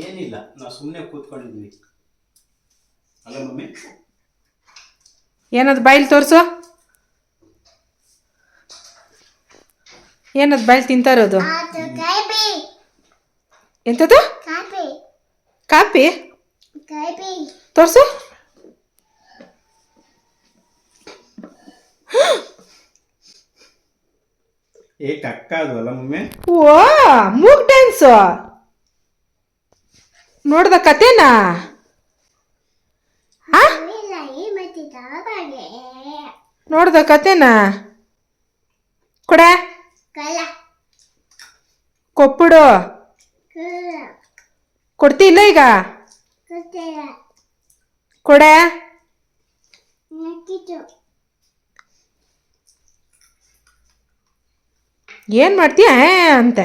ಏನಿಲ್ಲ, ನಾವು ಸುಮ್ಮನೆ ಕೂತ್ಕೊಂಡಿದ್ವಿ ಅಲ್ಲ ಮಮ್ಮಿ. ಏನದು ಬಾಯಿಲ್ ತೋರಿಸು. ಏನದು ಬಾಯಿಲ್ ತಿಂತಾ ಇರೋದು? ಎಂಥದ್ದು? ಕಾಪಿ ತೋರಿಸು. ಕಕ್ಕ ಅದು ಅಲ್ಲ ಮಮ್ಮಿ. ಓ ಮೂಗ್ ಡ್ಯಾನ್ಸು ನೋಡ್ದ ಕತೆನಾ? ನೋಡ್ದ ಕತೆನಾ? ಕೊಡೆ ಕೊಪ್ಪಿಡು. ಕೊಡ್ತಿಲ್ಲ ಈಗ? ಕೊಡೆ. ಏನ್ ಮಾಡ್ತೀಯ ಅಂತೆ?